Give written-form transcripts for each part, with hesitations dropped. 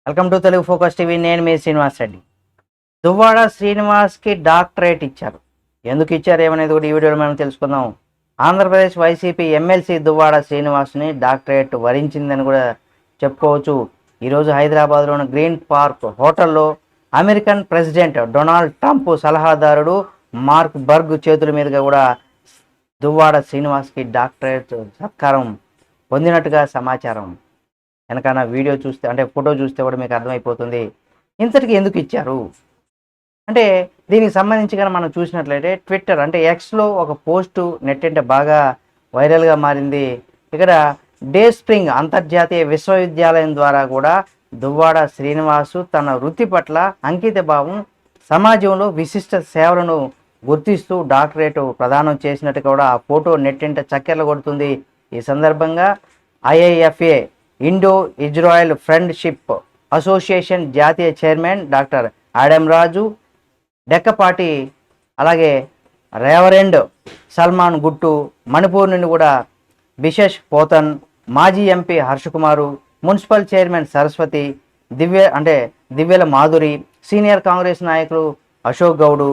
Welcome to Telugu focus TV. నేను మీ శ్రీనివాస్ రెడ్డి. దువ్వాడ శ్రీనివాస్కి డాక్టరేట్ ఇచ్చారు. ఎందుకు ఇచ్చారు ఏమనేది కూడా ఈ వీడియోలో మనం తెలుసుకుందాం. ఆంధ్రప్రదేశ్ వైసీపీ ఎమ్మెల్సీ దువ్వాడ శ్రీనివాస్ని డాక్టరేట్ వరించిందని కూడా చెప్పుకోవచ్చు. ఈరోజు హైదరాబాద్లోని గ్రీన్ పార్క్ హోటల్లో అమెరికన్ ప్రెసిడెంట్ డొనాల్డ్ ట్రంప్ సలహాదారుడు మార్క్ బర్గ్ చేతుల మీదుగా కూడా దువ్వాడ శ్రీనివాస్కి డాక్టరేట్ సత్కారం పొందినట్టుగా సమాచారం. వెనకన్నా వీడియో చూస్తే అంటే ఫోటో చూస్తే కూడా మీకు అర్థమైపోతుంది ఇంతటికి ఎందుకు ఇచ్చారు అంటే. దీనికి సంబంధించి కానీ మనం చూసినట్లయితే ట్విట్టర్ అంటే ఎక్స్లో ఒక పోస్టు నెట్టింటే బాగా వైరల్గా మారింది. ఇక్కడ డే స్ప్రింగ్ అంతర్జాతీయ విశ్వవిద్యాలయం ద్వారా కూడా దువ్వాడ శ్రీనివాసు తన వృత్తి పట్ల అంకిత భావం, సమాజంలో విశిష్ట సేవలను గుర్తిస్తూ డాక్టరేట్ ప్రదానం చేసినట్టు కూడా ఆ ఫోటో నెట్టింట చక్కెర్లు కొడుతుంది. ఈ సందర్భంగా IIFA Indo Israel friendship association జాతీయ చైర్మన్ డాక్టర్ ఆడమ్ రాజు డెక్కపాటి, అలాగే రెవరెండ్ సల్మాన్ గుట్టు, మణిపూర్ నుండి కూడా బిషెష్ పోతన్, మాజీ MP Harsha Kumar, municipal chairman Saraswati, Divyala Madhuri, senior Congress నాయకులు అశోక్ గౌడు,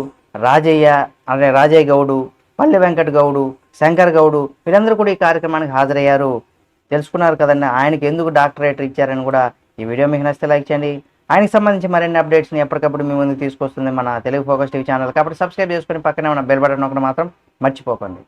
రాజయ్య గౌడు, పల్లె వెంకట్ గౌడు, శంకర్ గౌడు వీరందరూ కూడా ఈ కార్యక్రమానికి హాజరయ్యారు. తెలుసుకున్నారు కదండి ఆయనకి ఎందుకు డాక్టరేట్ ఇచ్చారని కూడా. ఈ వీడియో మీకు నచ్చితే లైక్ చేయండి. ఆయనకి సంబంధించి మరిన్ని అప్డేట్స్ని ఎప్పటికప్పుడు మీ ముందుకు తీసుకొస్తుంది మన తెలుగు ఫోకస్ టీవీ ఛానల్. కాబట్టి సబ్స్క్రైబ్ చేసుకొని పక్కనే ఉన్న బెల్ బటన్ నొక్కడం మాత్రం మర్చిపోకండి.